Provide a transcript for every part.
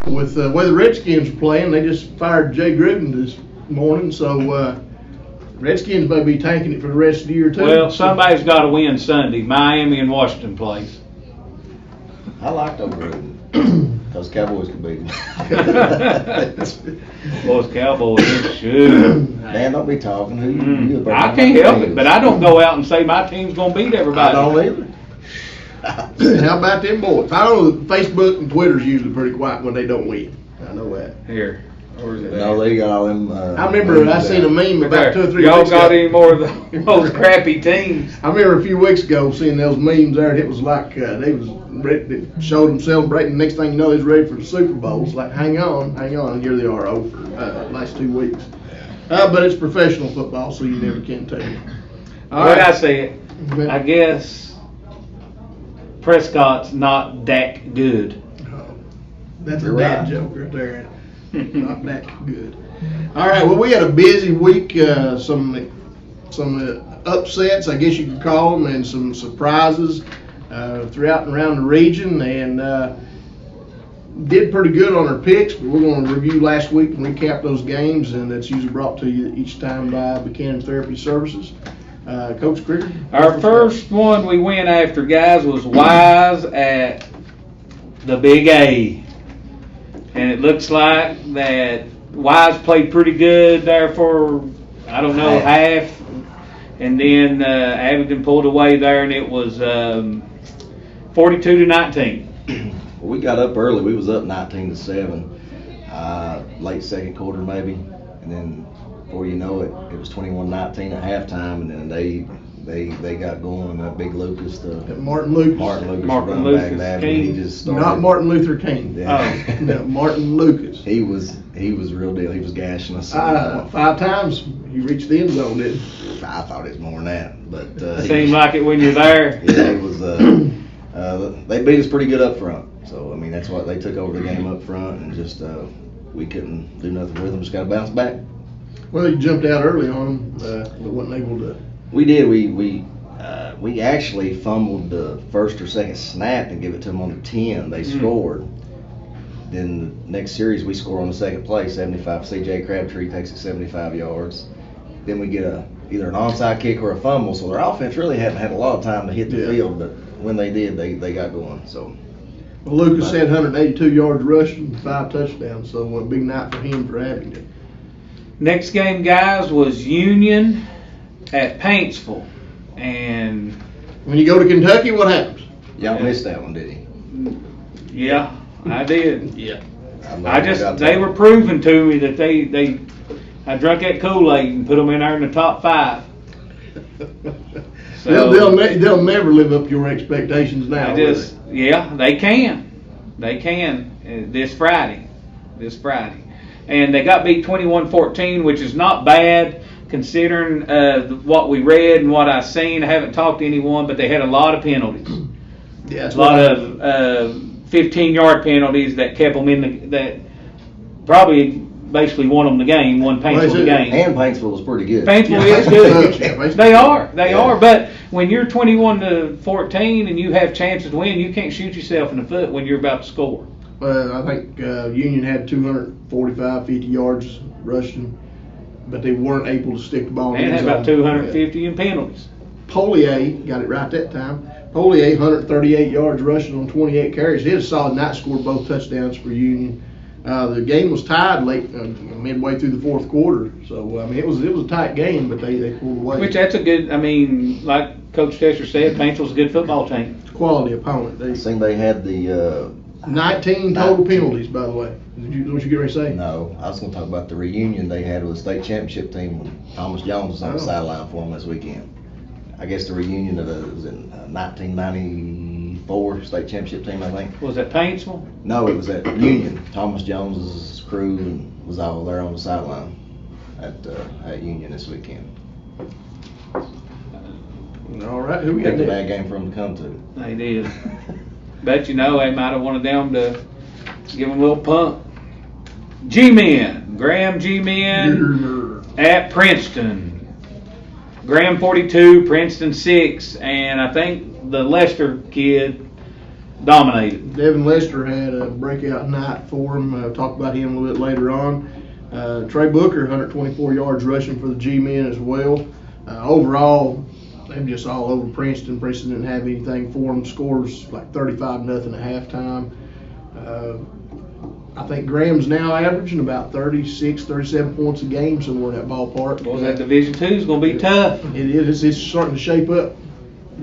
With the way the Redskins are playing, they just fired Jay Gruden this morning, so Redskins may be tanking it for the rest of the year too. Well, somebody's got to win Sunday. Miami and Washington plays. I liked over Gruden because Cowboys could beat him. Boys, Cowboys, shoot. Man, don't be talking. Who I can't help it, but I don't go out and say my team's going to beat everybody. I don't either. How about them boys? I know that Facebook and Twitter's usually pretty quiet when they don't win. I know that. Here. Where's it No, they got all them. I remember I seen a meme about 2 or 3 Y'all weeks ago. got any more of those crappy teams? I remember a few weeks ago seeing those memes there, and it was like they was ready, they showed them celebrating. Next thing you know, they was ready for the Super Bowl. It's like, hang on, and here they are over the last 2 weeks. But it's professional football, so you never can tell. All What right. I say, I guess Prescott's not that good. That's a You're dad right. joke right there. Not that good. All right. Well, we had a busy week. Some upsets, I guess you could call them, and some surprises throughout and around the region, and did pretty good on our picks. But we're going to review last week and recap those games, and that's usually brought to you each time by Buchanan Therapy Services. Coach Crigger. Our first one we went after, guys, was Wise at the Big A. And it looks like that Wise played pretty good there for, I don't know, half. And then Abington pulled away there, and it was 42-19. Well, we got up early. We was up 19-7, late second quarter maybe, and then before you know it, it was 21-19 at halftime, and then they got going. That big Lucas, Martin Lucas. running back at Abbott, he just started. Not Martin Luther King. Yeah. No, Martin Lucas. He was real deal. He was gashing us. 5 times he reached the end zone, didn't he? I thought it was more than that, but Seemed like it when you're there. Yeah, it was. They beat us pretty good up front. So I mean, that's why they took over the game up front, and just we couldn't do nothing with them. Just got to bounce back. Well, you jumped out early on them, but wasn't able to. We did. We actually fumbled the first or second snap and give it to them on the 10. They scored. Then the next series we score on the second play, 75. C.J. Crabtree takes it 75 yards. Then we get either an onside kick or a fumble. So their offense really hadn't had a lot of time to hit the field, but when they did, they got going. So. Well, Lucas had 182 yards rushing, 5 touchdowns. So a big night for him for Abington. Next game, guys, was Union at Paintsville. And When you go to Kentucky, what happens? Y'all missed that one, did you? yeah, I did. Yeah. They were proving to me that I drank that Kool-Aid and put them in there in the top 5. So they'll never live up to your expectations now. Yeah, they can. They can this Friday. And they got beat 21-14, which is not bad considering what we read and what I've seen. I haven't talked to anyone, but they had a lot of penalties. Yeah, A lot of 15-yard penalties that kept them that probably basically won the game, won Paintsville the game. And Paintsville was pretty good. Paintsville is good. They are. But when you're 21-14 and you have chances to win, you can't shoot yourself in the foot when you're about to score. I think Union had 245, 50 yards rushing, but they weren't able to stick the ball in And the had end about zone. 250 in penalties. Polier got it right that time. Polier, 138 yards rushing on 28 carries. He had a solid night, scored both touchdowns for Union. The game was tied late, midway through the fourth quarter. So I mean, it was a tight game, but they pulled away. Which that's a good. I mean, like Coach Tesher said, Paintsville's a good football team. Quality opponent. I think they had the 19 total penalties, by the way. What you get ready to say? No, I was going to talk about the reunion they had with the state championship team when Thomas Jones was on the sideline for them this weekend. I guess the reunion of the 1994 state championship team, I think. Was that Paintsville? No, it was at Union. Thomas Jones's crew and was all there on the sideline at Union this weekend. All right, who we got Picked a next? bad game for them to come to. They did. Bet you know they might have wanted them to give them a little pump. G-Men, Graham G-Men at Princeton. Graham 42, Princeton 6, and I think the Lester kid dominated. Devin Lester had a breakout night for him. Talk about him a little bit later on. Trey Booker, 124 yards rushing for the G-Men as well. Overall, they were just all over Princeton. Princeton didn't have anything for them. Scores like 35-0 at halftime. I think Graham's now averaging about 36, 37 points a game somewhere in that ballpark. Well, that Division II is going to be tough. It is. It's starting to shape up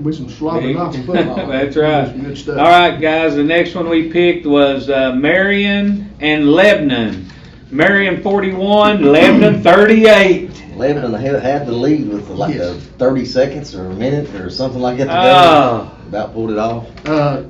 with some slobber knocking football. That's right. Some good stuff. All right, guys. The next one we picked was Marion and Lebanon. Marion 41, Lebanon 38. Lebanon had the lead with like 30 seconds or a minute or something like that to go. Oh. About pulled it off.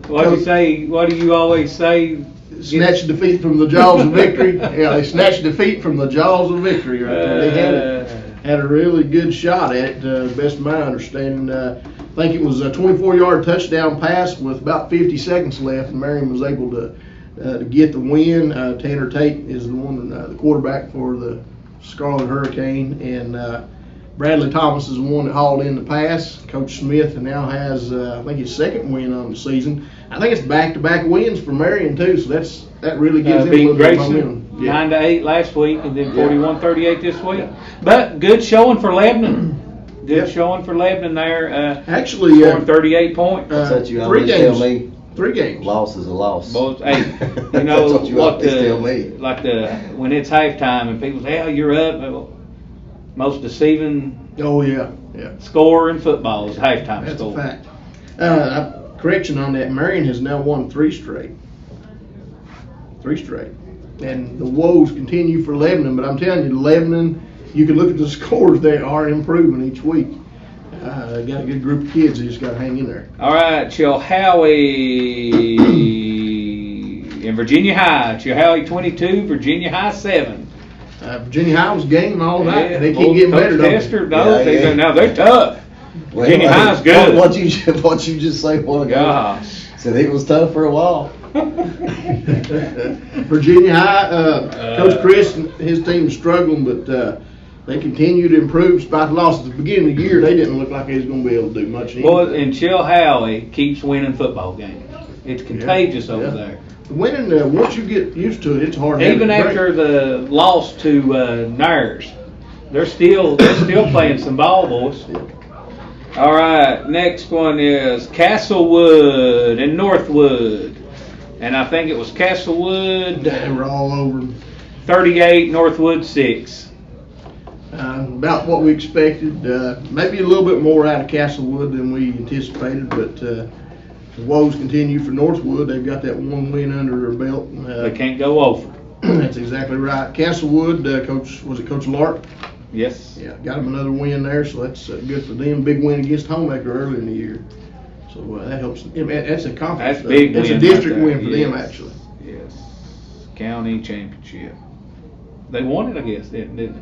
What do you say? What do you always say? Snatched defeat from the jaws of victory. Yeah, they snatched defeat from the jaws of victory right there. They had a really good shot at it, best of my understanding. I think it was a 24-yard touchdown pass with about 50 seconds left, and Marion was able to get the win. Tanner Tate is the one, the quarterback for the Scarlet Hurricane, and Bradley Thomas is the one that hauled in the pass. Coach Smith now has, I think, his second win on the season. I think it's back-to-back wins for Marion too, so that really gives them a little bit of momentum. 9-8 last week, and then 41-38 this week. Yeah. But good showing for Lebanon. Good showing for Lebanon there. Actually, scoring 38 points. That's you 3 games. Tell me. 3 games. Loss is a loss. Both, hey, you know That's what you always tell me. when it's halftime and people say, "Oh, you're up." Most deceiving. Oh yeah. Score in football is halftime That's score. That's a fact. Correction on that. Marion has now won 3 straight. 3 straight. And the woes continue for Lebanon, but I'm telling you, Lebanon, you can look at the scores, they are improving each week. They got a good group of kids, they just got to hang in there. All right, Chilhowie in Virginia High. Chilhowie 22, Virginia High 7. Virginia High was game all night. Yeah, they keep getting better, don't they? Now they're tough. Virginia High's good. What you just say? Gosh. Said it was tough for a while. Virginia High, Coach Chris and his team is struggling, but they continue to improve despite the loss at the beginning of the year. They didn't look like they was going to be able to do much. Well, and Chilhowie keeps winning football games. It's contagious over there. Winning, once you get used to it, it's hard. Even after the loss to Nars, they're still playing some ball, boys. All right, next one is Castlewood and Northwood, and I think it was Castlewood. They were all over. 38, Northwood 6. About what we expected. Maybe a little bit more out of Castlewood than we anticipated, but the woes continue for Northwood. They've got that one win under their belt. They can't go over. That's exactly right. Castlewood, Coach Lark? Yes. Yeah, got them another win there, so that's good for them. Big win against Homemaker early in the year. So that helps. That's a conference. That's big. That's a district win for them, actually. Yes. County championship. They won it, I guess, didn't they?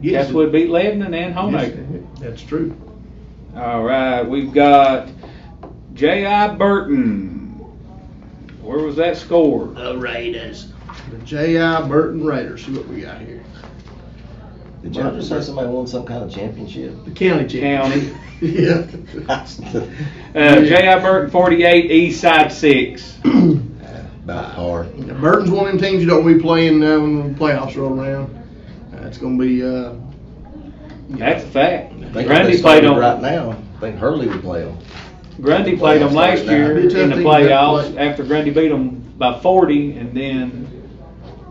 Yes. Castlewood beat Lebanon and Homemaker. Yes, that's true. All right, we've got J.I. Burton. Where was that score? The Raiders. The J.I. Burton Raiders. See what we got here. Did y'all just say somebody won some kind of championship? The county championship. Yeah. J.I. Burton 48, Eastside 6. About par. Burton's one of them teams you don't be playing when the playoffs roll around. It's going to be. That's a fact. Grundy played them right now. I think Hurley would play them. Grundy played them last year in the playoffs after Grundy beat them by 40, and then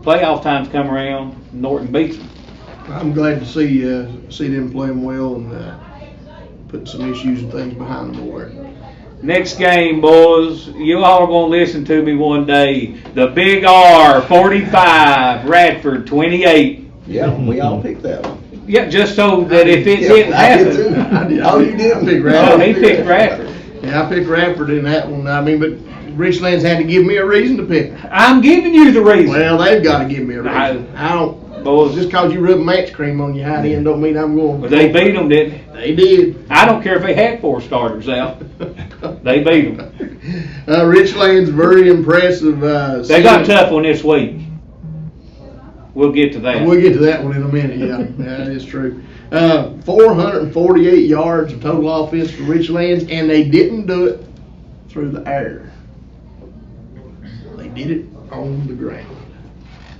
playoff times come around, Norton beats them. I'm glad to see them playing well and putting some issues and things behind them over there. Next game, boys. You all are going to listen to me one day. The Big R 45, Radford 28. Yeah, we all picked that one. Yeah, just so that if it didn't happen. Oh, you did? Pick Oh, Radford. he picked Radford. Yeah, I picked Radford in that one. I mean, but Richlands had to give me a reason to pick. I'm giving you the reason. Well, they've got to give me a reason. I don't. Boys, Just because you rub match cream on your hind end don't mean I'm going. but they beat them, didn't They did. they? I don't care if they had 4 starters out. They beat them. Richlands very impressive. They got a tough one this week. We'll get to that. We'll get to that one in a minute. Yeah, that is true. 448 yards of total offense for Richlands, and they didn't do it through the air. They did it on the ground.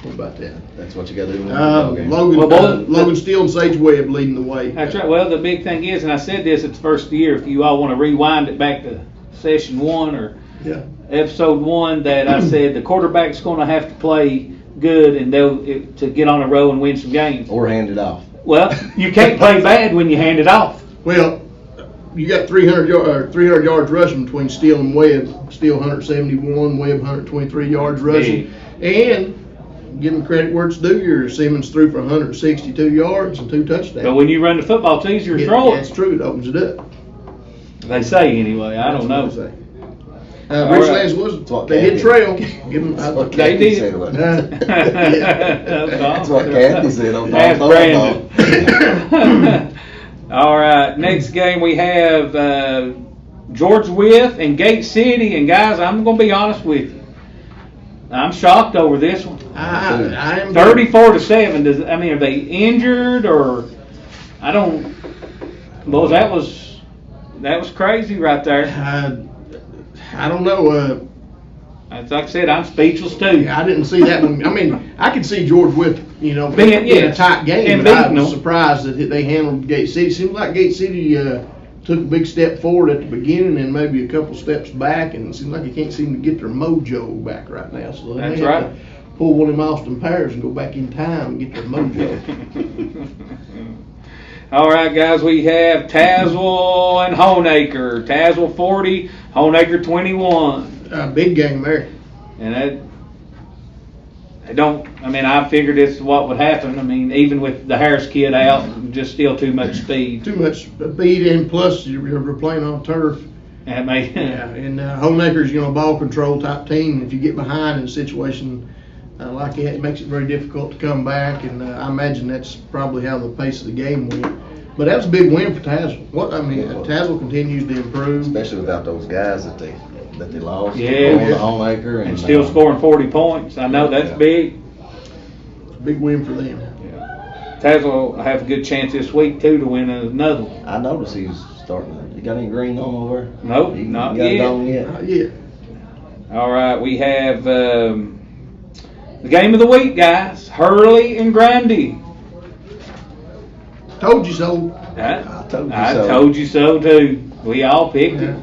What about that? That's what you got to do in the ball game. Logan Steele and Sage Webb leading the way. That's right. Well, the big thing is, and I said this at the first of the year, if you all want to rewind it back to session 1 or Yeah. episode 1, that I said the quarterback's going to have to play good and to get on a row and win some games. Or hand it off. Well, you can't play bad when you hand it off. Well, you got 300 yards rushing between Steele and Webb. Steele 171, Webb 123 yards rushing. And give them credit where it's due. Your Simmons threw for 162 yards and 2 touchdowns. But when you run the football, it's easier to Yeah, throw that's it. true. It opens it up. They say anyway. I don't know. That's what they say. Richlands what they did Kathy- trail. Give them, That's what They Kathy did. said about it. That's what Kathy said on Ask Dog Brandon. All right, next game we have George Wythe and Gate City. And guys, I'm going to be honest with you. I'm shocked over this one. I am 34-7. Are they injured or? I don't. Well, that was crazy right there. I don't know. Like I said, I'm speechless too. I didn't see that one. I mean, I could see George Wythe, in a tight game, and but I beating was them. surprised that they handled Gate City. Seemed like Gate City took a big step forward at the beginning and maybe a couple steps back, and it seems like they can't seem to get their mojo back right now. So they That's may have right. to pull one of them Austin Powers and go back in time and get their mojo. All right, guys, we have Tazewell and Honaker. Tazewell 40, Honaker 21. Big game there. And I figured this is what would happen. I mean, even with the Harris kid out, just still too much speed. Too much speed, and plus you're playing on turf. And And Honaker's ball control type team. If you get behind in a situation like that, it makes it very difficult to come back. And I imagine that's probably how the pace of the game went. But that was a big win for Tazewell. Tazewell continues to improve, Especially without those guys that they lost. Yeah. On the Homeacre and still scoring 40 points. I know that's big. It's a big win for them. Tazewell will have a good chance this week too to win another one. I noticed he's starting. He got any green on over there? Nope, He not got it yet. on yet. Not yet. All right, we have the game of the week, guys. Hurley and Grundy. Told you so. I told you I so. told you so too. We all picked it.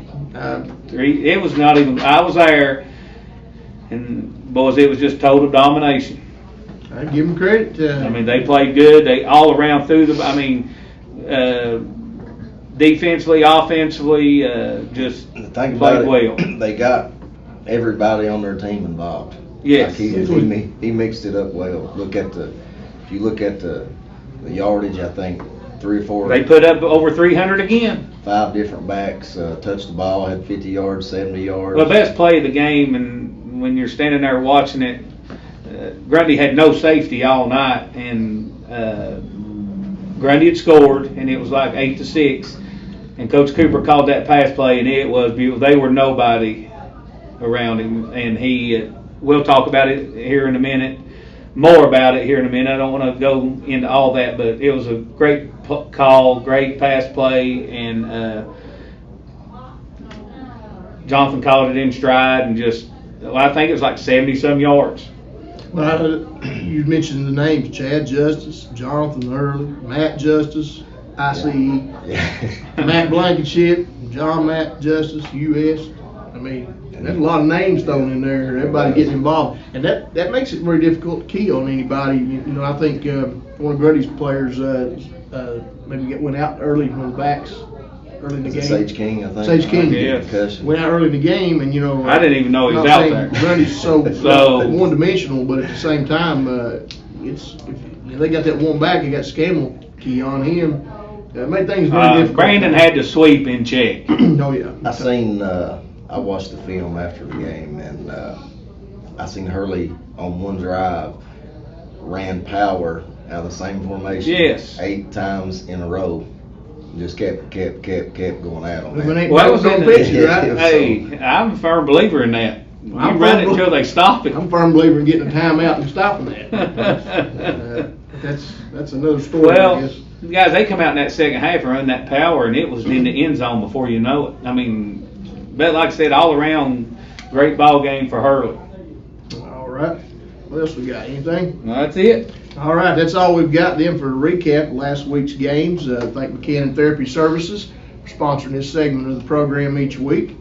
It was not even. I was there, and boys, it was just total domination. I give them credit. They played good. They all around through the. Defensively, offensively, just The thing played about well. it, they got everybody on their team involved. Yes. Like he mixed it up well. If you look at the yardage, I think 3 or 4. They put up over 300 again. 5 different backs touched the ball, had 50 yards, 70 yards. Well, the best play of the game, and when you're standing there watching it, Grundy had no safety all night, and Grundy had scored, and it was like 8-6. And Coach Cooper called that pass play, and it was beautiful. They were nobody around him, and we'll talk about it here in a minute. More about it here in a minute. I don't want to go into all that, but it was a great call, great pass play, and Jonathan called it in stride, and I think it was like 70-some yards. Well, you mentioned the names: Chad Justice, Jonathan Hurley, Matt Justice, ICE, Matt Blankenship, John Matt Justice, US. There's a lot of names thrown in there. Everybody getting involved, and that makes it very difficult to key on anybody. I think one of Grundy's players maybe went out early when the backs early in the game. Sage King, I think. Sage King. Yeah. Concussion. Went out early in the game, and I didn't even know he was I'm not out saying there. Grundy's so So- one-dimensional, but at the same time, they got that one back. They got Scammell key on him. That made things very difficult. Brandon had to sweep in check. Oh yeah. I watched the film after the game, and I seen Hurley on one drive ran power out of the same formation. Yes. 8 times in a row. Just kept going at them. If it ain't Well, broke, that was don't in the- fix it, right? Hey, I'm a firm believer in that. You I'm run firm it until they stop it. I'm a firm believer in getting a timeout and stopping that. That's another story, I Well, guess. guys, they come out in that second half and run that power, and it was in the end zone before you know it. I mean, but like I said, all around, great ball game for Hurley. All right. What else we got? Anything? That's it. All right, that's all we've got then for a recap of last week's games. Thank BUCHANAN Therapy Services for sponsoring this segment of the program each week.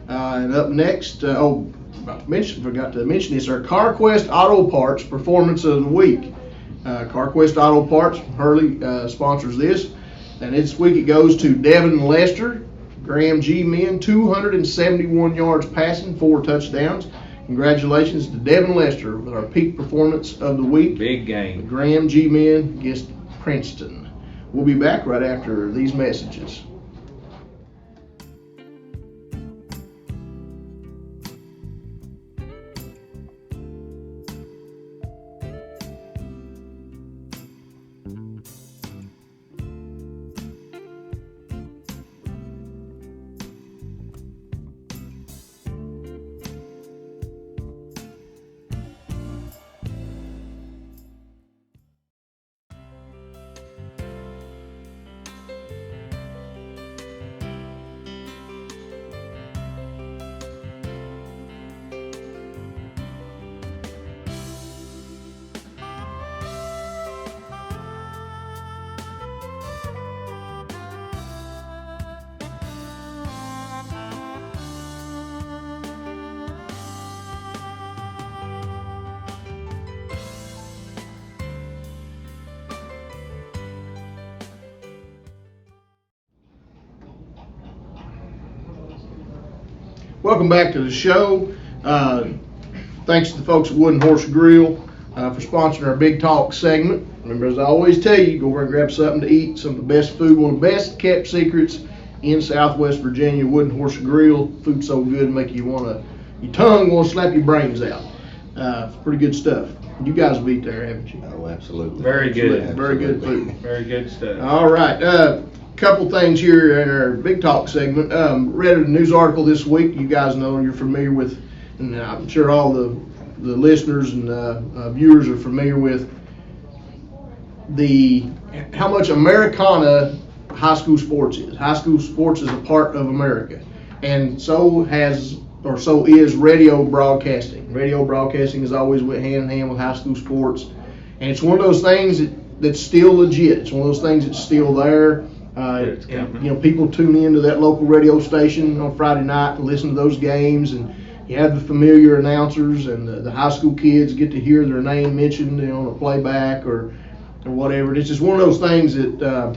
And up next, forgot to mention this, our CarQuest Auto Parts Performance of the Week. CarQuest Auto Parts, Hurley sponsors this. And this week it goes to Devin Lester, Graham G. Min, 271 yards passing, 4 touchdowns. Congratulations to Devin Lester with our peak performance of the week. Big game. Graham G. Min against Princeton. We'll be back right after these messages. Welcome back to the show. Thanks to the folks at Wooden Horse Grill for sponsoring our Big Talk segment. Remember, as I always tell you, go over and grab something to eat, some of the best food, one of the best kept secrets in Southwest Virginia. Wooden Horse Grill, food so good, make you your tongue want to slap your brains out. It's pretty good stuff. You guys will eat there, haven't you? Oh, absolutely. Very good. Absolutely. Very good food. Very good stuff. All right. Couple things here in our Big Talk segment. Read a news article this week. You guys know, you're familiar with, and I'm sure all the listeners and viewers are familiar with how much Americana high school sports is. High school sports is a part of America, and so is radio broadcasting. Radio broadcasting has always went hand in hand with high school sports, and it's one of those things that's still legit. It's one of those things that's still there. People tune into that local radio station on Friday night to listen to those games, and you have the familiar announcers, and the high school kids get to hear their name mentioned on a playback or whatever. It's just one of those things that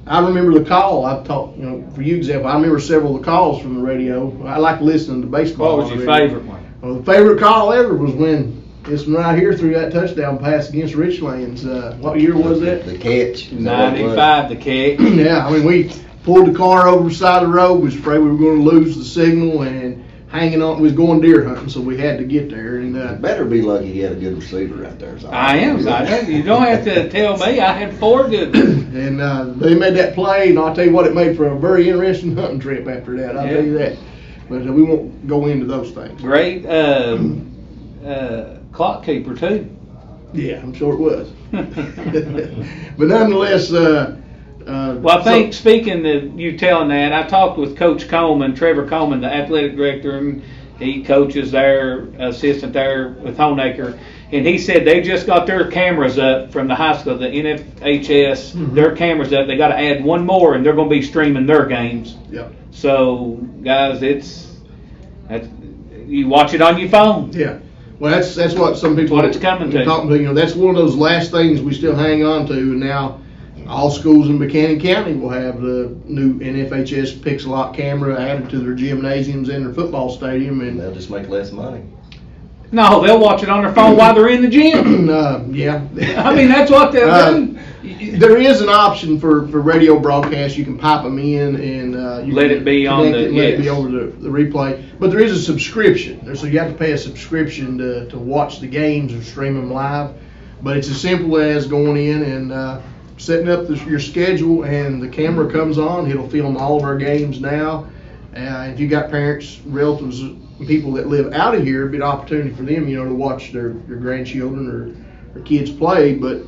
I remember the call. I've talked, for you example, I remember several of the calls from the radio. I like listening to baseball. What was your favorite one? Well, the favorite call ever was when this one right here threw that touchdown pass against Richlands. What year was that? The catch. 95, the catch. Yeah, I mean, we pulled the car over the side of the road. We was afraid we were going to lose the signal, and hanging on, we was going deer hunting, so we had to get there. And Better be lucky you had a good receiver out there. I am. You don't have to tell me. I had 4 good ones. and they made that play, and I'll tell you what, it made for a very interesting hunting trip after that. I'll tell you that. But we won't go into those things. Great clock keeper too. Yeah, I'm sure it was. But nonetheless, well, I think speaking of you telling that, I talked with Coach Coleman, Trevor Coleman, the athletic director, and he coaches their assistant there with Honaker, and he said they just got their cameras up from the high school, the NFHS, their cameras up. They got to add one more, and they're going to be streaming their games. Yep. So, guys, you watch it on your phone. Yeah. Well, that's what some people What it's coming to. Talking to, that's one of those last things we still hang on to. And now, All schools in Buchanan County will have the new NFHS PICKS camera added to their gymnasiums and their football stadium, And and they'll just make less money. No, they'll watch it on their phone while they're in the gym. yeah. I mean, that's what they'll do. There is an option for radio broadcast. You can pipe them in and you Let can it be on connect the- it, let it be yes. over the replay. But there is a subscription, so you have to pay a subscription to watch the games or stream them live. But it's as simple as going in and setting up your schedule, and the camera comes on. It'll film all of our games now. If you got parents, relatives, people that live out of here, it'd be an opportunity for them, to watch their grandchildren or kids play. But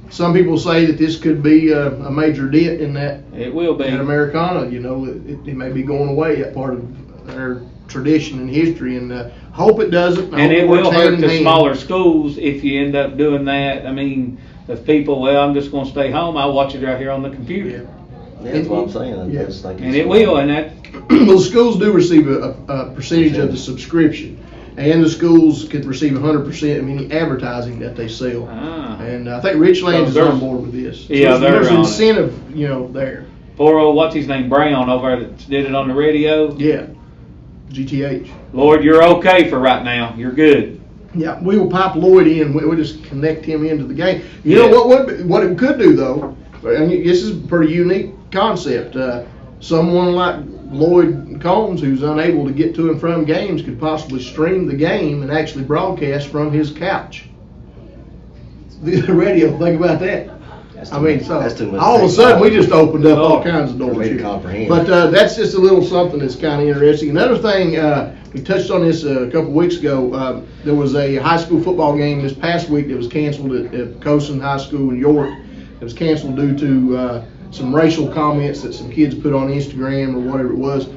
some people say that this could be a major dent in that. It will be. At Americana, it may be going away, that part of our tradition and history, and hope it doesn't. And it will hurt the hand. smaller schools if you end up doing that. I mean, if people, I'm just going to stay home, I'll watch it right here on the computer. Yeah. Yeah, that's what I'm saying. Yeah. That's like And it will, and that, Well, the schools do receive a percentage of the subscription, and the schools could receive 100% of any advertising that they sell. And I think Richland is on board with this. So Yeah, there's they're on it. incentive, there. poor old, what's his name, Brown over there that did it on the radio. Yeah, GTH. Lord, you're okay for right now. You're good. Yeah, we will pipe Lloyd in. We'll just connect him into the game. You Yeah. know what it could do though? I mean, this is a pretty unique concept. Someone like Lloyd Combs, who's unable to get to and from games, could possibly stream the game and actually broadcast from his couch. The radio. Think about that. That's I mean, that's too so much all of a sudden we just opened up all Oh, kinds of doors for me to here. comprehend. But that's just a little something that's kind of interesting. Another thing, we touched on this a couple weeks ago. There was a high school football game this past week that was canceled at Cosin High School in York. It was canceled due to some racial comments that some kids put on Instagram or whatever it was.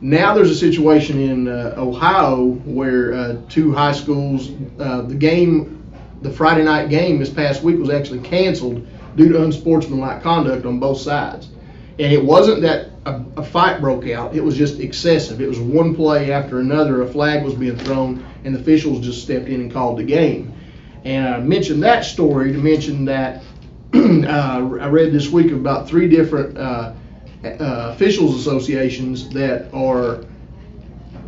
Now there's a situation in Ohio where two high schools, the Friday night game this past week was actually canceled due to unsportsmanlike conduct on both sides. And it wasn't that a fight broke out, it was just excessive. It was one play after another, a flag was being thrown, and the officials just stepped in and called the game. And I mentioned that story to mention that I read this week about 3 different officials associations that are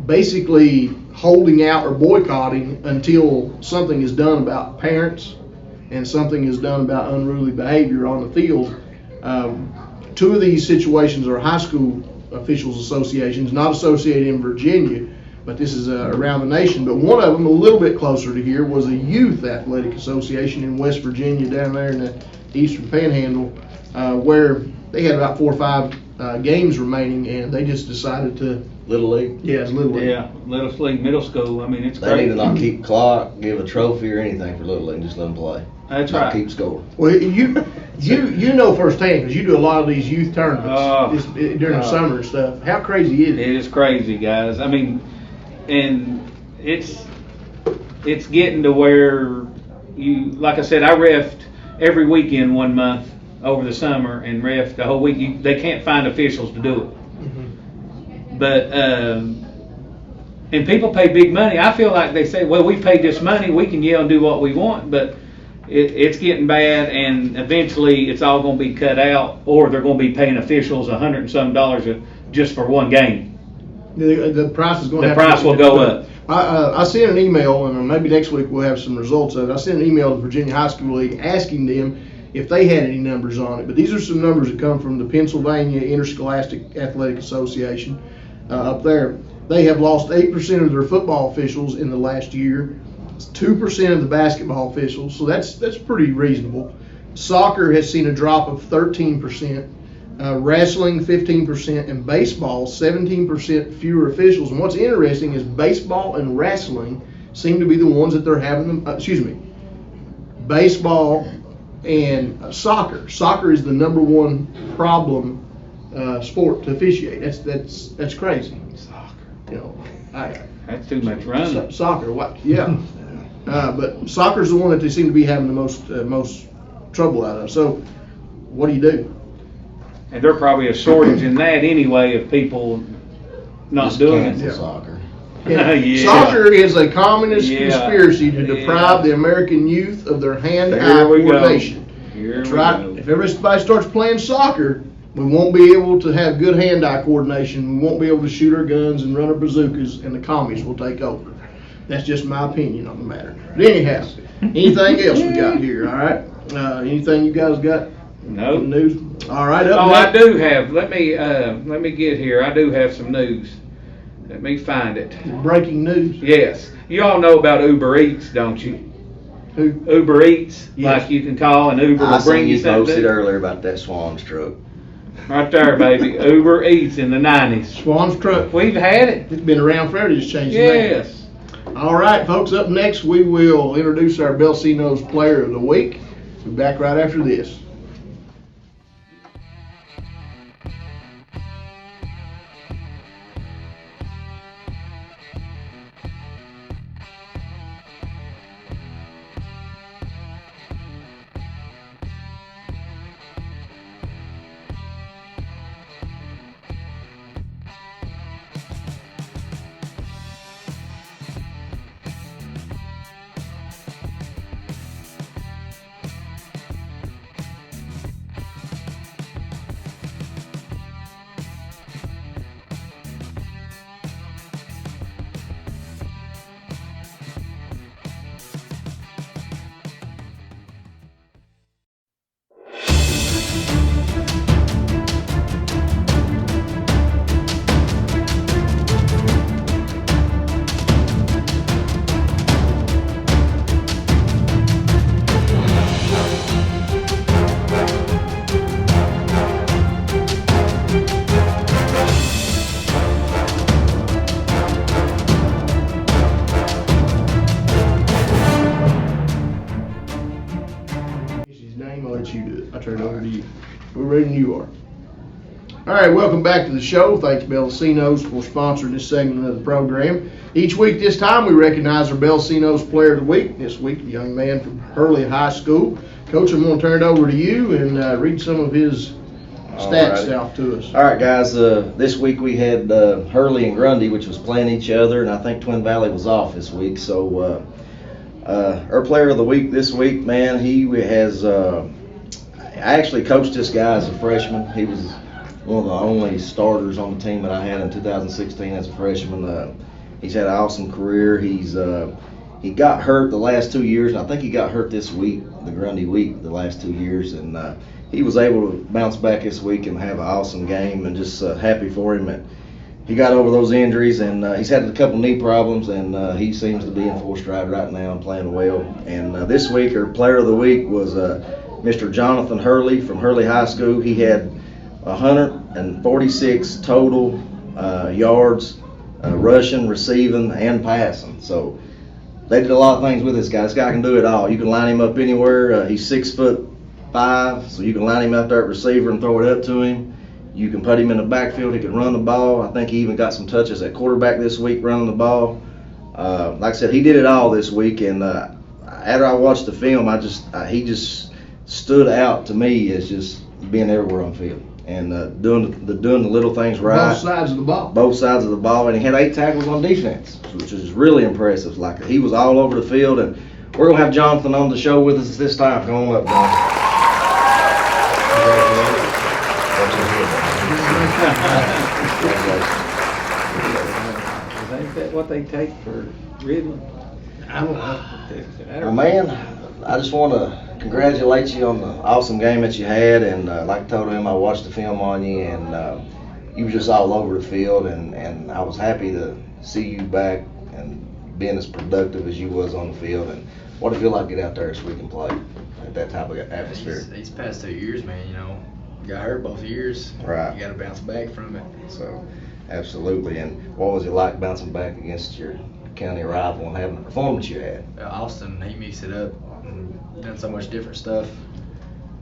basically holding out or boycotting until something is done about parents and something is done about unruly behavior on the field. 2 of these situations are high school officials associations, not associated in Virginia, but this is around the nation. But one of them, a little bit closer to here, was a youth athletic association in West Virginia, down there in the Eastern Panhandle, where they had about 4 or 5 games remaining, and they just decided to. Little League. Yeah, it's Little League. Yeah, Little League, middle school. I mean, it's They great. need to not keep clock, give a trophy or anything for Little League, just let them play. That's Not right. keep score. Well, you know firsthand, because you do a lot of these youth tournaments during the summer and stuff. How crazy is it? It is crazy, guys. I mean, and it's getting to where you, like I said, I reffed every weekend 1 month over the summer and reffed the whole week. They can't find officials to do it. But and people pay big money. I feel like they say, well, we paid this money, we can yell and do what we want, but it's getting bad, and eventually it's all going to be cut out, or they're going to be paying officials $100 and some just for one game. The price is going to The price will go up. I sent an email, and maybe next week we'll have some results of it. I sent an email to the Virginia High School League asking them if they had any numbers on it. But these are some numbers that come from the Pennsylvania Interscholastic Athletic Association up there. They have lost 8% of their football officials in the last year, 2% of the basketball officials, so that's pretty reasonable. Soccer has seen a drop of 13%, wrestling 15%, and baseball 17% fewer officials. And what's interesting is baseball and wrestling seem to be the ones that they're having baseball and soccer. Soccer is the number 1 problem sport to officiate. That's crazy. That's too much running. Soccer, what? Yeah. But soccer's the one that they seem to be having the most trouble out of. So, what do you do? And there's probably a shortage in that anyway of people not Just doing cancel it. soccer. Yeah. Soccer is a communist Yeah. conspiracy to deprive Yeah. the American youth of their hand-eye Here we go. coordination. Here That's we right. go. If everybody starts playing soccer, we won't be able to have good hand-eye coordination. We won't be able to shoot our guns and run our bazookas, and the commies will take over. That's just my opinion on the matter. But anyhow, anything else we got here, all right? Anything you guys got? No. News? All right, up Oh, next. I do have, let me get here. I do have some news. Let me find it. Breaking news. Yes. You all know about Uber Eats, don't you? Who? Uber Eats, Yes. like you can call and Uber I will bring seen you you posted something. earlier about that Swan's truck. Right there, baby. Uber Eats in the 90s. Swan's truck. We've had it. It's been around forever, just changed the name. Yes. All right, folks, up next we will introduce our BELLACINO'S Player of the Week. We'll be back right after this. I'll let you do it. I'll turn it over to you. We're ready when you are. All right, welcome back to the show. Thanks, BELLACINO'S, for sponsoring this segment of the program. Each week this time, we recognize our BELLACINO'S Player of the Week. This week, a young man from Hurley High School. Coach, I'm going to turn it over to you and read some of his stats Alrighty. out to us. All right, guys. This week we had Hurley and Grundy, which was playing each other, and I think Twin Valley was off this week. So our player of the week this week, man, he has. I actually coached this guy as a freshman. He was one of the only starters on the team that I had in 2016 as a freshman. He's had an awesome career. He got hurt the last 2 years, and I think he got hurt this week, the Grundy week, the last 2 years, and he was able to bounce back this week and have an awesome game, and just happy for him that he got over those injuries, and he's had a couple knee problems, and he seems to be in full stride right now and playing well. And this week, our player of the week was Mr. Jonathan Hurley from Hurley High School. He had 146 total yards, rushing, receiving, and passing. So they did a lot of things with this guy. This guy can do it all. You can line him up anywhere. He's 6'5", so you can line him out there at receiver and throw it up to him. You can put him in the backfield. He can run the ball. I think he even got some touches at quarterback this week running the ball. Like I said, he did it all this week. And after I watched the film, he just stood out to me as just being everywhere on the field and doing the little things right. Both sides of the ball. Both sides of the ball, and he had 8 tackles on defense, which is really impressive. Like, he was all over the field, and we're gonna have Jonathan on the show with us this time. Come on up, Jonathan. Ain't that what they take for Ridley? I don't know. Well, man, I just want to congratulate you on the awesome game that you had, and like I told him, I watched the film on you, and you were just all over the field, and I was happy to see you back and being as productive as you was on the field. And what did it feel like to get out there this week and play at that type of atmosphere? These past 2 years, man, you know, got hurt both years. Right. You got to bounce back from it. So, absolutely. And what was it like bouncing back against your county rival and having the performance you had? Austin, he mixed it up and done so much different stuff.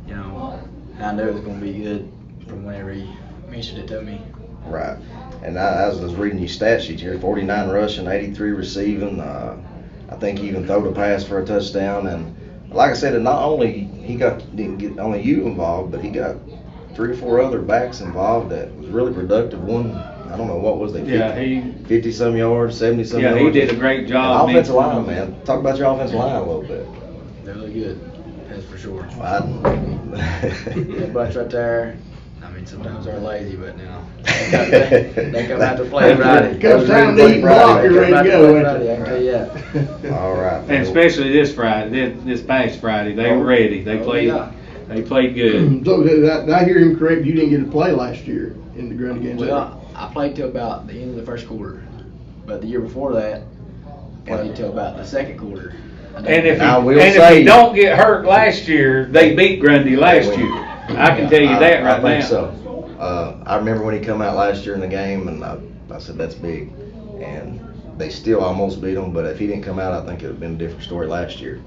You know, I knew it was going to be good from whenever he mentioned it to me. Right. And I was reading your stat sheet here, 49 rushing, 83 receiving. I think he even threw the pass for a touchdown. And like I said, not only didn't get only you involved, but he got 3 or 4 other backs involved that was really productive. One, I don't know, what was they? 50 some yards, 70 some yards. Yeah, he did a great job. Offensive line, man. Talk about your offensive line a little bit. They're really good, that's for for sure. That bunch right there. I mean, sometimes they're lazy, but now they come out to play Friday. Comes time to eat block, you're ready to go. Friday, I can tell you that. All right. And especially this Friday, this past Friday, they were ready. They played. Yeah. They played good. So did I hear him correct? You didn't get to play last year in the Grundy games. Well, I played till about the end of the first quarter, but the year before that, I played till about the second quarter. And if I will if say- you don't get hurt last year, they beat Grundy last year. I can tell you that right I think now. so. I remember when he come out last year in the game, and I said that's big, and they still almost beat him. But if he didn't come out, I think it would have been a different story last year.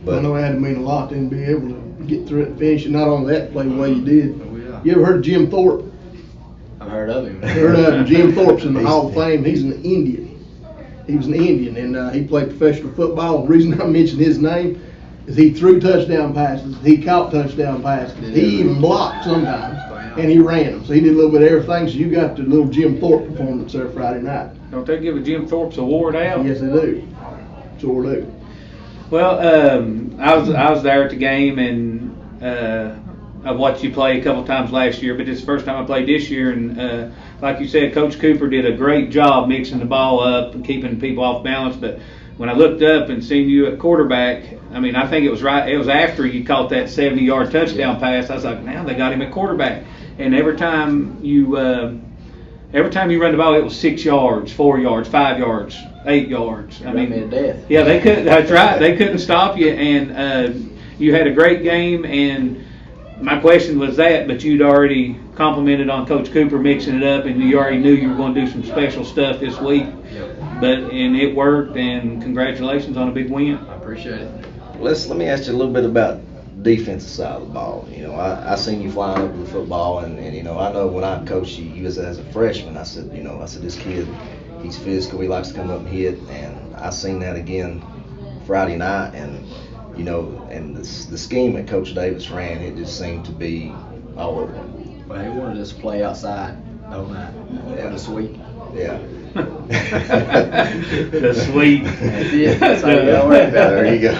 I know it had to mean a lot to him to be able to get through it and finish it. Not only that, play the way you did. Oh, yeah. You ever heard of Jim Thorpe? I've heard of him. Heard of him? Jim Thorpe's in the Hall of Fame. He's an Indian. He was an Indian, and he played professional football. The reason I mention his name is he threw touchdown passes. He caught touchdown passes. He even blocked sometimes, and he ran them. So he did a little bit of everything. So you got the little Jim Thorpe performance there Friday night. Don't they give a Jim Thorpe's award out? Yes, they do. Sure do. Well, I was there at the game, and I watched you play a couple times last year, but it's the first time I played this year. And like you said, Coach Cooper did a great job mixing the ball up and keeping people off balance. But when I looked up and seen you at quarterback, I mean, I think it was right. It was after you caught that 70-yard touchdown pass. I was like, now they got him at quarterback. And every time you run the ball, it was 6 yards, 4 yards, 5 yards, 8 yards. I mean, me to death. yeah, they couldn't. That's right. They couldn't stop you, and you had a great game. And my question was that, but you'd already complimented on Coach Cooper mixing it up, and you already knew you were going to do some special stuff this week. And it worked. And congratulations on a big win. I appreciate it. Let me ask you a little bit about defensive side of the ball. You know, I seen you flying over the football, and you know, I know when I coached you as a freshman, I said this kid, he's physical, he likes to come up and hit, and I seen that again Friday night, and you know, and the scheme that Coach Davis ran, it just seemed to be all over. Well, he wanted us to play outside all night. Yeah. The sweep. Yeah. The sweep. That's it. That's all you gotta worry about. There you go.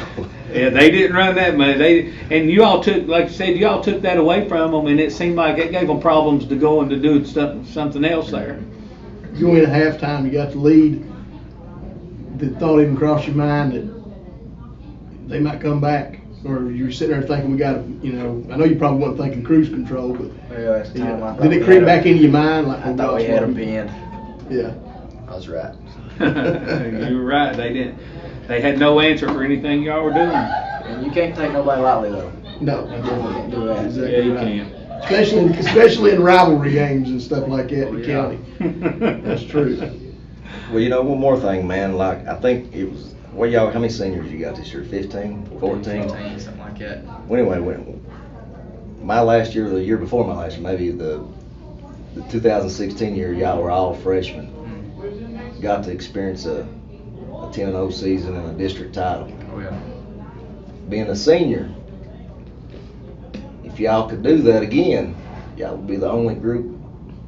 Yeah, they didn't run that much. And you all took, like you said, you all took that away from them, and it seemed like it gave them problems to go and to do something else there. You went at halftime, you got the lead. The thought even crossed your mind that they might come back, or you were sitting there thinking, we got to, you know, I know you probably wasn't thinking cruise control, but Well, at the time, I thought did it we creep had back into your mind? Like, I thought we had them pinned. Yeah. I was right. You were right. They didn't. They had no answer for anything y'all were doing. And you can't take nobody lightly, though. No. You definitely can't do that. Exactly. Yeah, you right. can. Especially in rivalry games and stuff like that in the yeah. county. That's true. Well, you know, one more thing, man. Like, I think it was, how many seniors you got this year? 15, 14? 15, something like that. Well, anyway, my last year, the year before my last year, maybe the 2016 year, y'all were all freshmen. Got to experience a 10-0 season and a district title. Oh, yeah. Being a senior, if y'all could do that again, y'all would be the only group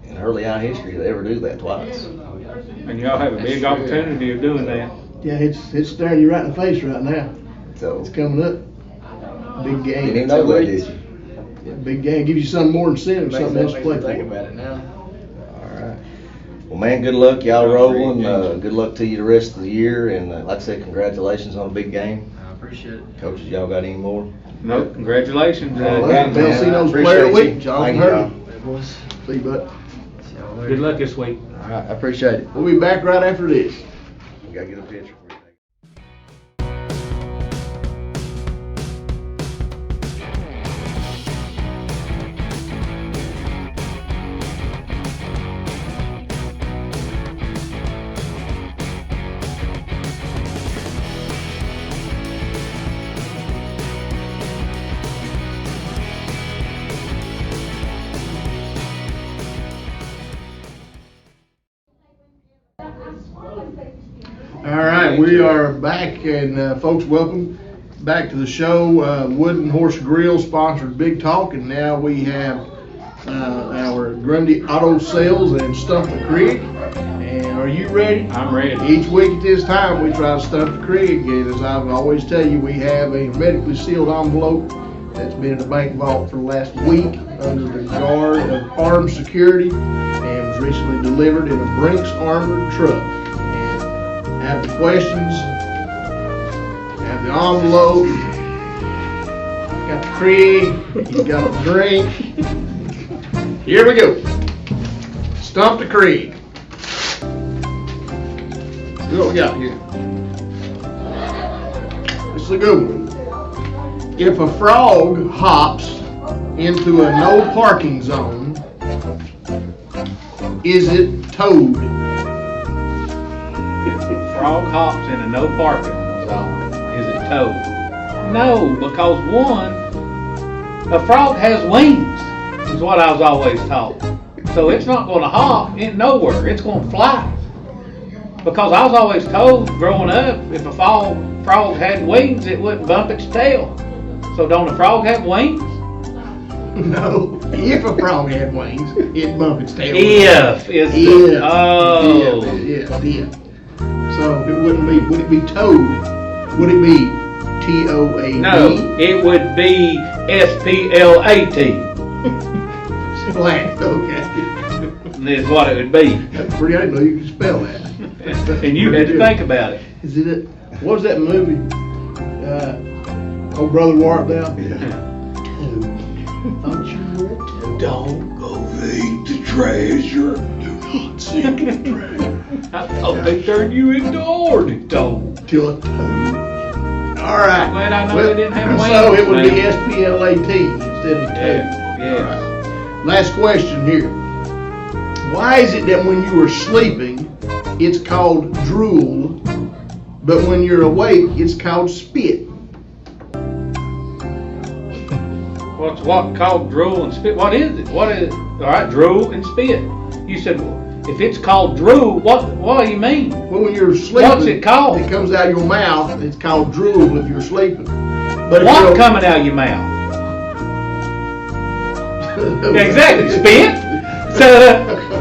in Hurley High history to ever do that twice. And y'all have a big opportunity of doing that. Yeah, it's staring you right in the face right now. So, It's coming up. Big game. you didn't know that, did you? Yeah, big game. Gives you something more incentive, Makes something else to me play think for. about it now. All right. Well, man, good luck. Y'all rolling. Good luck to you the rest of the year. And like I said, congratulations on a big game. I appreciate it. Coaches, y'all got any more? No, congratulations. All Good- right, BELLACINO'S Appreciate player of the you. week, Jonathan Thank you, Hurley. y'all. It was. See you, bud. See y'all later. Good luck this week. All right, I appreciate it. We'll be back right after this. We got to get a picture for you. All right, we are back, and folks, welcome back to the show. Wooden Horse Grill sponsored Big Talk, and now we have our Grundy Auto Sales and STUMP CRIG, and Are you ready? I'm ready. Each week at this time, we try to stump the CRIG, and as I always tell you, we have a hermetically sealed envelope that's been in the bank vault for the last week under the guard of armed security and was recently delivered in a Brinks armored truck. And have the questions, have the envelope, got the CRIG, you got a drink. Here we go. Stump the CRIG. See what we got here. This is a good one. If a frog hops into a no parking zone, is it towed? Frog hops in a no parking zone. Is it towed? No, because one, a frog has wings, is what I was always taught. So it's not going to hop in nowhere. It's going to fly. Because I was always told growing up, if a frog had wings, it wouldn't bump its tail. So don't a frog have wings? No. If a frog had wings, it'd bump its tail. If is the oh. If. So it wouldn't be. Would it be towed? Would it be TOAD? No, it would be SPLAT. Splat. Okay. Is what it would be. That's pretty. I didn't know you could spell that. And you had to think about it. Is it? What was that movie? Oh, Brother Wartdale. Thought you were too. Don't go eat the treasure. Do not seek the treasure. I thought they turned you into organ toad. Till a toad. All right. Glad I know they didn't have wings. So it would be man. SPLAT instead of toad. Yeah. All right. Last question here. Why is it that when you are sleeping, it's called drool, but when you're awake, it's called spit? What's what called drool and spit? What is it? What is it? All right, drool and spit. You said if it's called drool, what do you mean? Well, when you're sleeping, What's it called? It comes out of your mouth. It's called drool if you're sleeping. But if What you're- coming out of your mouth? Exactly, spit. So,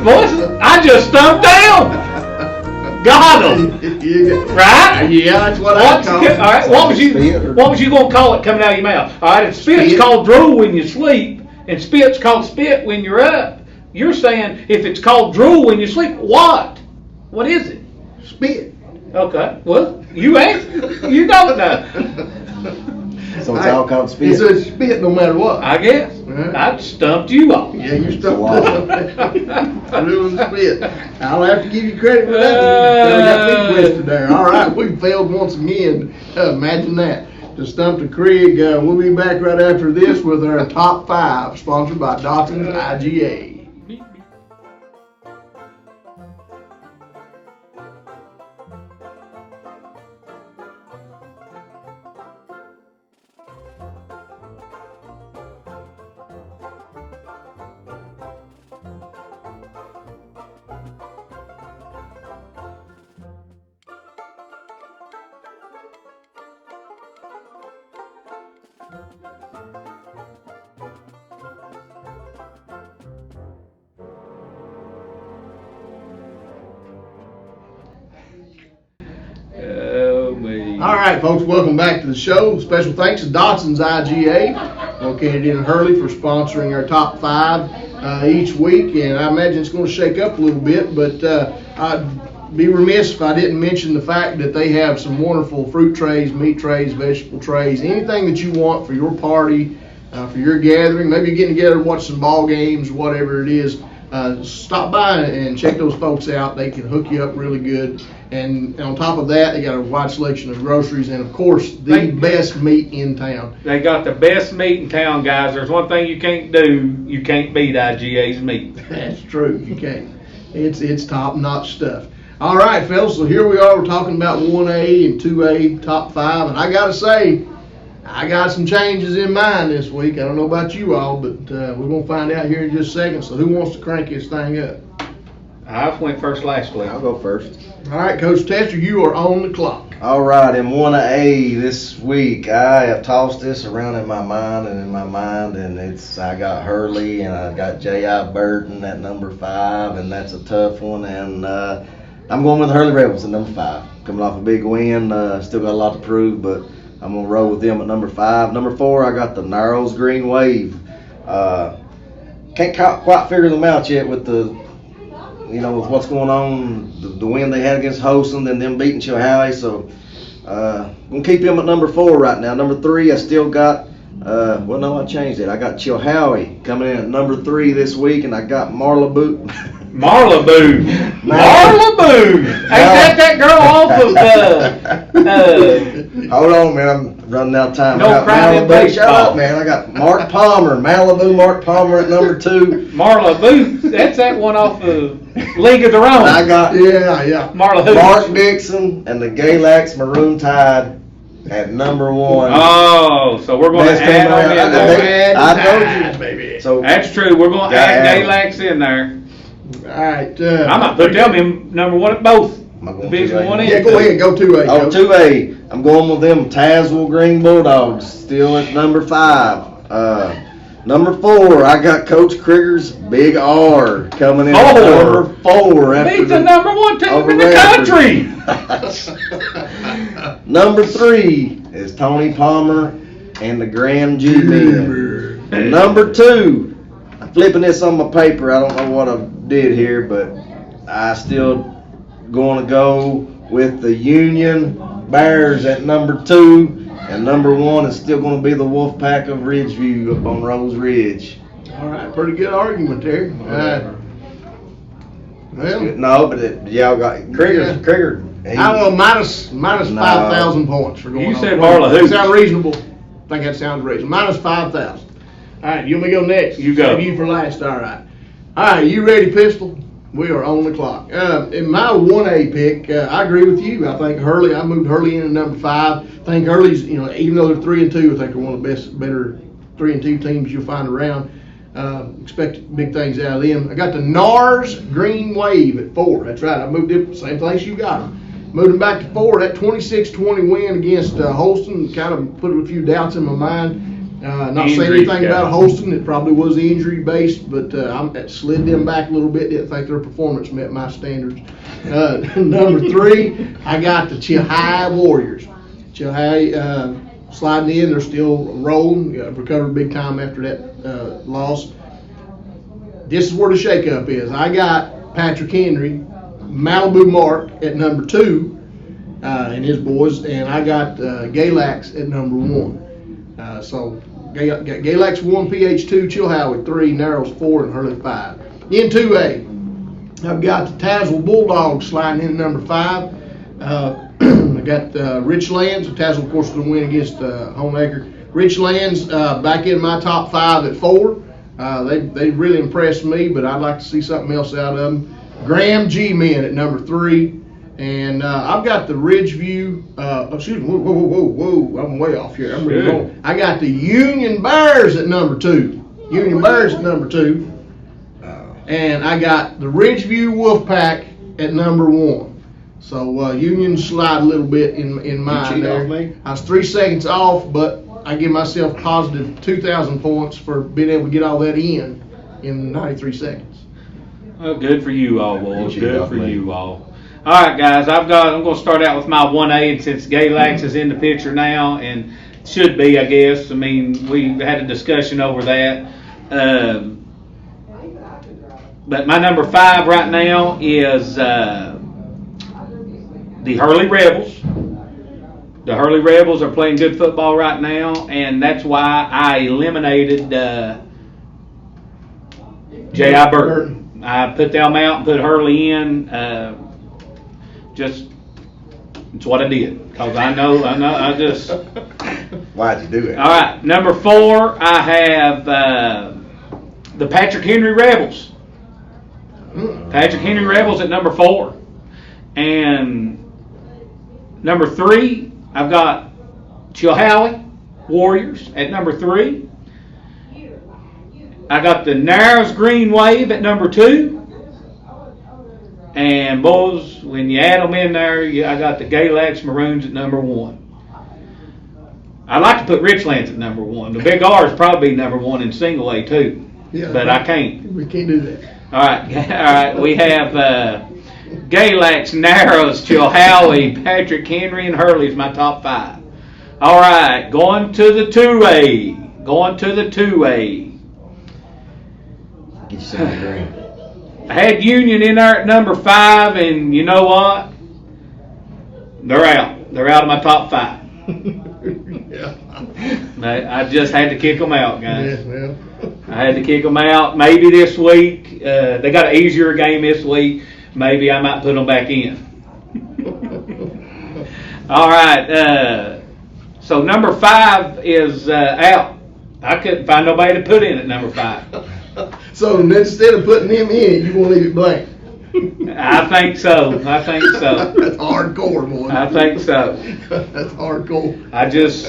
boys, I just stumped down. Got him. Right? Yeah, that's what I What's call all it. right, what was you gonna call it coming out of your mouth? All right, if spit's Spit. called drool when you sleep, and spit's called spit when you're up. You're saying if it's called drool when you sleep, what? What is it? Spit. Okay, well, you answer. You know it now. So it's all called spit? It's a spit no matter what. I guess. Right. I stumped you off. Yeah, you're stuck Wow. with spit. I'll have to give you credit for that. You got me twisted there. All right, we failed once again. Imagine that. To stump the CRIG. We'll be back right after this with our top 5, sponsored by DOTSON'S IGA. Oh, me. All right, folks, welcome back to the show. Special thanks to DOTSON'S IGA, located in Hurley, for sponsoring our top 5 each week. And I imagine it's going to shake up a little bit, but I'd be remiss if I didn't mention the fact that they have some wonderful fruit trays, meat trays, vegetable trays, anything that you want for your party, for your gathering. Maybe you're getting together to watch some ball games, whatever it is. Stop by and check those folks out. They can hook you up really good. And on top of that, they got a wide selection of groceries and, of course, the best meat in town. They got the best meat in town, guys. There's one thing you can't do. You can't beat IGA's meat. That's true. You can't. It's top-notch stuff. All right, fellas, so here we are. We're talking about 1A and 2A top 5. And I got to say, I got some changes in mind this week. I don't know about you all, but we're going to find out here in just a second. So who wants to crank this thing up? I went first last week. I'll go first. All right, Coach Tester, you are on the clock. All right, in 1A this week, I have tossed this around in my mind, and I got Hurley and I got J.I. Burton at number 5, and that's a tough one. And I'm going with the Hurley Rebels at number 5. Coming off a big win, still got a lot to prove, but I'm gonna roll with them at number 5. Number 4, I got the Narrows Green Wave. Can't quite figure them out yet with the, with what's going on, the win they had against Holston, and them beating Chilhowie. So I'm gonna keep them at number 4 right now. Number 3, I still got. I changed it. I got Chilhowie coming in at number 3 this week, and I got Marlaboo. Marlaboo. Marlaboo. Ain't that girl off of Hold on, man. I'm running out of time. No I got crying in Malibu. baseball. Shut up, man. I got Mark Palmer. Malibu Mark Palmer at number 2. Marlaboo. That's that one off of League of Their Own. I got Marlaboo. Mark Dixon and the Galax Maroon Tide at number 1. Oh, so we're going to Best add team on around. in there. I told you, baby. So That's true. We're going to add Galax in there. All right. I might put them in number 1 at both. Am I going Division 2A? 1 and Yeah, go ahead. Go 2A. Oh, 2A. I'm going with them Tazewell Green Bulldogs, still at number 5. Number 4, I got Coach Krigger's Big R coming in at number 4. He's the number 1 team in the country. Number 3 is Tony Palmer and the Graham G Men. And number 2, I'm flipping this on my paper. I don't know what I did here, but I still going to go with the Union Bears at number 2. And number 1 is still going to be the Wolfpack of Ridgeview up on Rose Ridge. All right, pretty good argument there. Well, No, but y'all got Krigger. I will minus 5,000 points for going You on. said Marla Hoops. Sound reasonable? I think that sounds reasonable. Minus 5,000. All right, you want me to go next? You go. Save you for last. All right. All right, you ready, Pistol? We are on the clock. In my 1A pick, I agree with you. I think Hurley. I moved Hurley in at number 5. I think Hurley's, even though they're 3-2, I think they're one of the better 3-2 teams you'll find around. Expect big things out of them. I got the NARS Green Wave at 4. That's right. I moved it same place you got them. Moved them back to 4. That 26-20 win against Holston kind of put a few doubts in my mind. Not saying anything about Holston. It probably was injury based, but I slid them back a little bit. Didn't think their performance met my standards. Number 3, I got the Chilhowie Warriors. Chilhowie sliding in. They're still rolling. Recovered big time after that loss. This is where the shakeup is. I got Patrick Henry, Malibu Mark at number 2, and his boys, and I got Galax at number 1. So Galax 1, PH 2, Chilhowie 3, Narrows 4, and Hurley 5. In 2A, I've got the Tazewell Bulldogs sliding in at number 5. I got Richlands. Tazewell, of course, going to win against Homeacre. Richlands back in my top 5 at 4. They really impressed me, but I'd like to see something else out of them. Graham G Men at number 3. And I've got the Ridgeview, excuse me, whoa, I'm way off here. I'm really wrong. I got the Union Bears at number 2. Union Bears at number 2. And I got the Ridgeview Wolfpack at number 1. So Union slide a little bit in mine there. Off me? I was 3 seconds off, but I give myself positive 2,000 points for being able to get all that in 93 seconds. Well, good for you all, boys. You Good off for me. you all. All right, guys. I'm going to start out with my 1A, and since Galax is in the picture now, and should be, I guess. I mean, we had a discussion over that. But my number 5 right now is the Hurley Rebels. The Hurley Rebels are playing good football right now, and that's why I eliminated J.I. Burton. I put them out and put Hurley in. It's what I did, because I just. Why'd you do it? All right, number 4, I have the Patrick Henry Rebels. Patrick Henry Rebels at number 4. And number 3, I've got Chilhowie Warriors at number 3. I got the Narrows Green Wave at number 2. And boys, when you add them in there, I got the Galax Maroons at number 1. I'd like to put Richlands at number 1. The Big R is probably number 1 in single A too, Yeah, but I can't. We can't do that. All right. We have Galax, Narrows, Chilhowie, Patrick Henry, and Hurley is my top 5. All right, going to the 2A. Going to the 2A. Get you some of the green. I had Union in there at number 5, and you know what? They're out. They're out of my top 5. Yeah. I just had to kick them out, guys. Yeah, well. I had to kick them out. Maybe this week, they got an easier game this week. Maybe I might put them back in. All right. So number 5 is out. I couldn't find nobody to put in at number 5. So instead of putting them in, you want to leave it blank? I think so. I think so. That's hardcore, boy. I think so. That's hardcore. I just,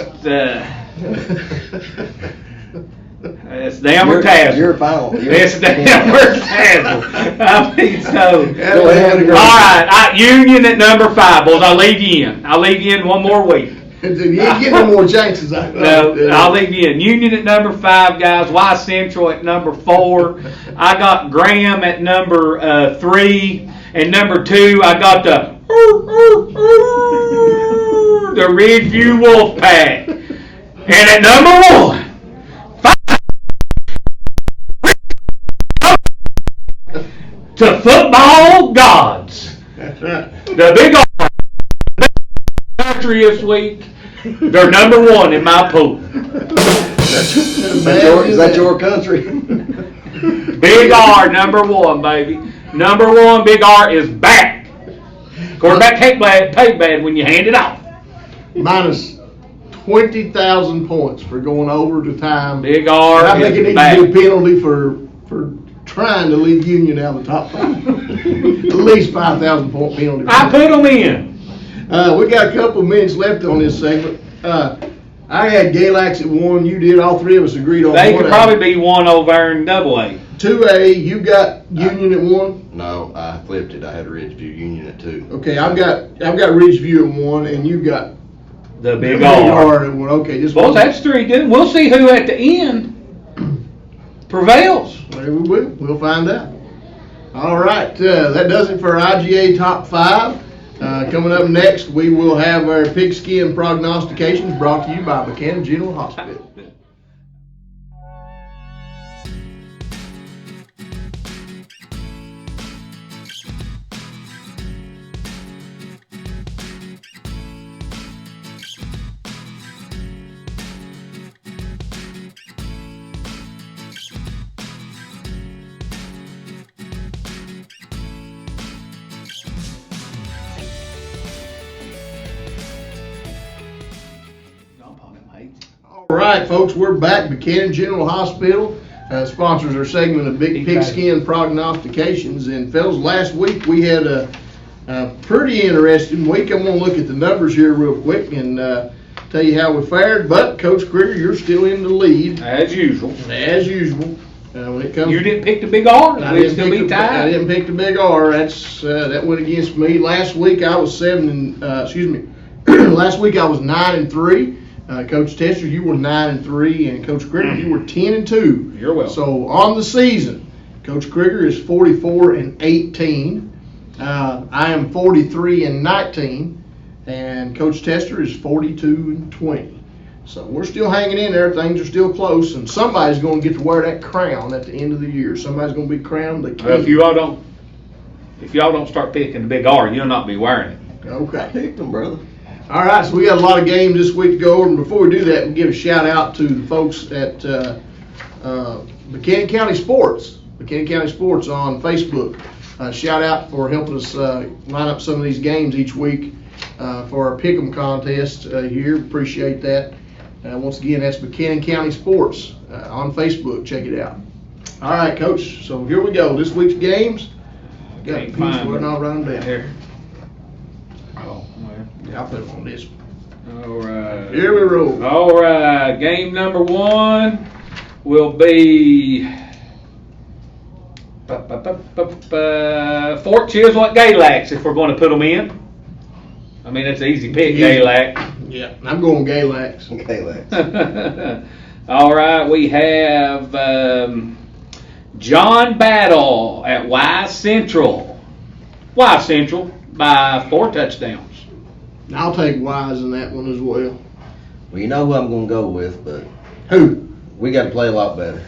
it's damn tassel. You're final. It's damn tassel. I mean, so. Go ahead. All right, Union at number 5, boys. I'll leave you in. I'll leave you in one more week. You ain't getting no more chances. No, I'll leave you in. Union at number 5, guys. Y Central at number 4. I got Graham at number 3. And number 2, I got the Ridgeview Wolfpack. And at number 1, to football gods. That's right. The Big R country this week. They're number 1 in my pool. Is that your country? Big R, number 1, baby. Number 1, Big R is back. Quarterback pay bad when you hand it off. Minus 20,000 points for going over the time. Big R I think it is needs back. to be a penalty for trying to leave Union out of the top 5. At least 5,000 point penalty. I put them in. We got a couple of minutes left on this segment. I had Galax at 1. You did. All 3 of us agreed on They 1. could probably be 1 over in Double A. 2A, you got Union at 1. No, I flipped it. I had Ridgeview Union at 2. Okay, I've got Ridgeview at 1, and you got The Big R. at 1. Okay, just Well, that's 3 good. We'll see who at the end prevails. Maybe we will. We'll find out. All right, that does it for our IGA Top 5. Coming up next, we will have our pigskin prognostications brought to you by Buchanan General Hospital. All right, folks, we're back. Buchanan General Hospital sponsors our segment of Big Pigskin Prognostications. And, fellas, last week we had a pretty interesting week. I'm going to look at the numbers here real quick and tell you how we fared. But, Coach Crigger, you're still in the lead. As usual. As usual. When it comes You didn't pick the Big R. I We'd still be tied. I didn't pick the Big R. That went against me. Last week I was last week I was 9-3. Coach Tester, you were 9-3, and Coach Crigger, you were 10-2. You're welcome. So on the season, Coach Crigger is 44-18. I am 43-19, and Coach Tester is 42-20. So we're still hanging in there. Things are still close, and somebody's going to get to wear that crown at the end of the year. Somebody's going to be crowned the king. If y'all don't start picking the Big R, you'll not be wearing it. Okay. Picked them, brother. All right, so we got a lot of games this week to go over. And before we do that, we'll give a shout out to the folks at Buchanan County Sports. Buchanan County Sports on Facebook. Shout out for helping us line up some of these games each week for our Pick'em contest here. Appreciate that. Once again, that's Buchanan County Sports on Facebook. Check it out. All right, Coach. So here we go. This week's games. Got a piece where I'll run them down. Here. Oh, well. Yeah, I'll put it on this. All right. Here we roll. All right. Game number 1 will be Fort Chisholm Galax if we're going to put them in. I mean, that's an easy pick, Galax. Yeah, I'm going Galax. Galax. All right. We have John Battle at Y Central. Wise Central by 4 touchdowns. I'll take Wise in that one as well. Well, you know who I'm going to go with, but Who? we got to play a lot better.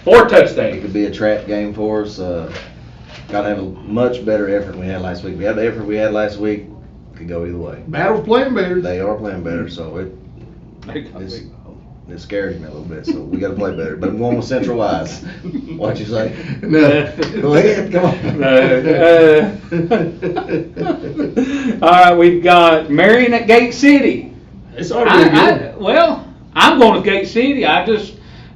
4 It touchdowns. could be a trap game for us. Got to have a much better effort than we had last week. We had the effort we had last week. Could go either way. Battle's playing better. They are playing better, so it scares me a little bit. So we got to play better. But I'm going with Central Wise. What'd you say? No. Go ahead, come on. All right, we've got Marion at Gate City. It's already good. Well, I'm going with Gate City.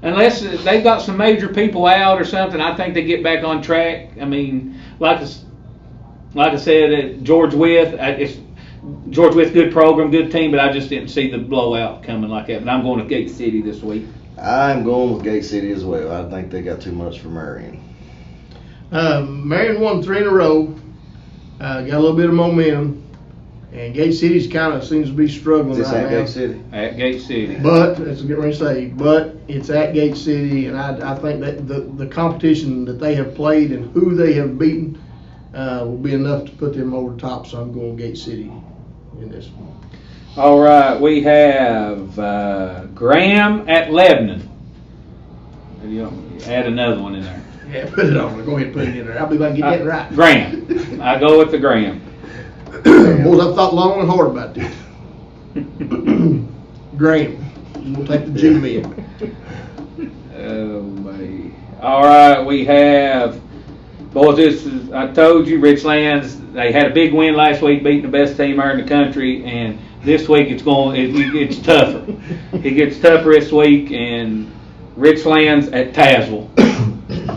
Unless they've got some major people out or something, I think they get back on track. I mean, like I said, George Wythe, good program, good team, but I just didn't see the blowout coming like that. But I'm going with Gate City this week. I'm going with Gate City as well. I think they got too much for Marion. Marion won 3 in a row. Got a little bit of momentum. And Gate City's kind of seems to be struggling Is this right at now. Gate City? At Gate City. But, that's a good way to say, but it's at Gate City, and I think that the competition that they have played and who they have beaten will be enough to put them over the top, so I'm going Gate City in this one. All right, we have Graham at Lebanon. You add another one in there. Yeah, put it on. Go ahead and put it in there. I'll be glad to get that right. Graham. I go with the Graham. Boys, I've thought long and hard about this. Graham. We'll take the G-men. Oh, my. All right, we have, boys, I told you, Richlands, they had a big win last week, beating the best team here in the country, and this week it's tougher. It gets tougher this week, and Richlands at Tazewell.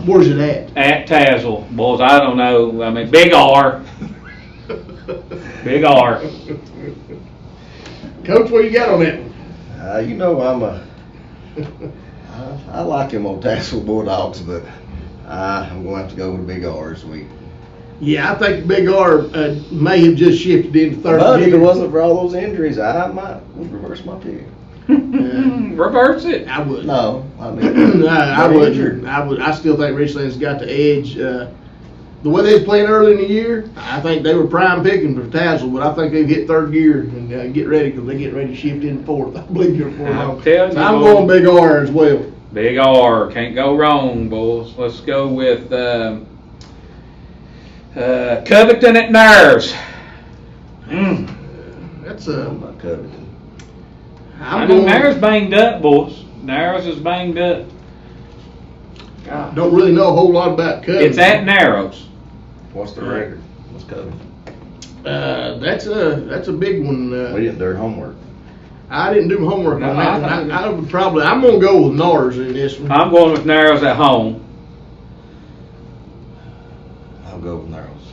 Where's it at? At Tazewell. Boys, I don't know. I mean, big R. Big R. Coach, what you got on that one? You know I like them old Tassel Bulldogs, but I'm going to have to go with Big R this week. Yeah, I think Big R may have just shifted into third But gear. if it wasn't for all those injuries, I might reverse my pick. Reverse it. I would. No, I mean, I wouldn't. I still think Richland's got the edge. The way they was playing early in the year, I think they were prime picking for Tassel, but I think they've hit third gear and get ready because they get ready to shift in fourth. I believe you're fourth. I'm telling you, I'm going Big R as well. Big R. Can't go wrong, boys. Let's go with Covington at Narrows. That's I'm not Covington. I know Narrows banged up, boys. Narrows is banged up. God. Don't really know a whole lot about Covington. It's at Narrows. What's the record? What's Covington? That's a big one. We didn't do our homework. I didn't do my homework No, on that one. I would probably. I'm gonna go with Nars in this one. I'm going with Narrows at home. I'll go with Narrows.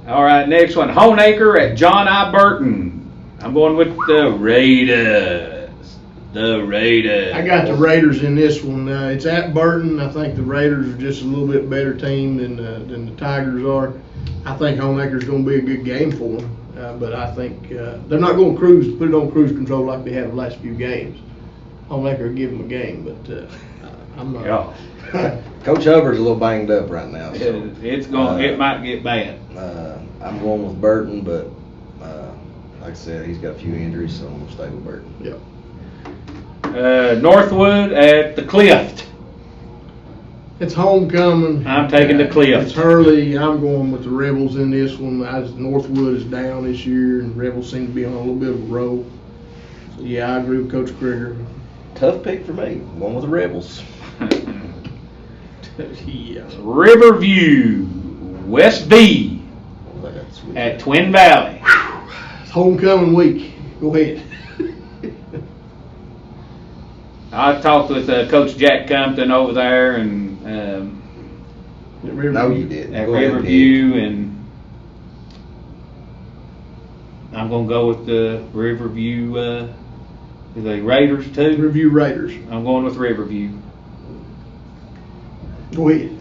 All right, next one. Honaker at John I. Burton. I'm going with the Raiders. The Raiders. I got the Raiders in this one. It's at Burton. I think the Raiders are just a little bit better team than the Tigers are. I think Honaker's going to be a good game for them, but I think they're not going to put it on cruise control like they have the last few games. Honaker will give them a game, but I'm not. Yeah. Coach Hubbard's a little banged up right now. So, It might get bad. I'm going with Burton, but like I said, he's got a few injuries, so I'm going to stay with Burton. Yeah. Northwood at the Clift. It's homecoming. I'm taking the Clift. It's Hurley. I'm going with the Rebels in this one. Northwood is down this year, and Rebels seem to be on a little bit of a roll. So, yeah, I agree with Coach Crigger. Tough pick for me. I'm going with the Rebels. Yeah. Riverview West B at Twin Valley. It's homecoming week. Go ahead. I talked with Coach Jack Compton over there and No, you didn't. at Go ahead, Riverview, and I'm gonna go with the Riverview. The Raiders too. Review Raiders. I'm going with Riverview. Go ahead.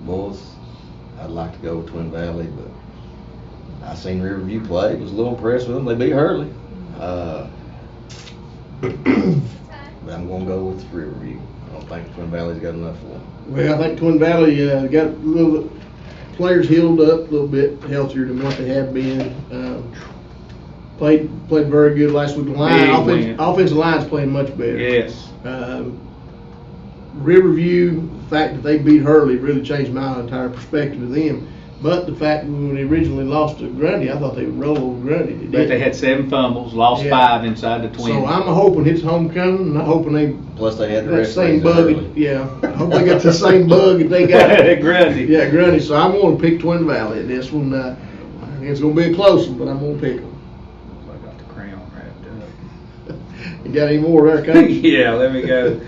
Boys, I'd like to go with Twin Valley, but I seen Riverview play. Was a little impressed with them. They beat Hurley. But I'm going to go with Riverview. I don't think Twin Valley's got enough for them. Well, I think Twin Valley got a little players healed up a little bit healthier than what they have been. Played very good last week. The line, offensive line's playing much better. Yes. Riverview, the fact that they beat Hurley really changed my entire perspective of them. But the fact that when they originally lost to Grundy, I thought they would roll over Grundy. But they had 7 fumbles, lost 5 inside the Twins. So I'm hoping it's homecoming, and I'm hoping they. Plus they had the that same bug. early. Yeah, I hope they got the same bug that they got. Grundy. Yeah, Grundy. So I'm going to pick Twin Valley. This one, it's going to be a close one, but I'm going to pick them. I got the crown wrapped up. You got any more there, Coach? Yeah, let me go.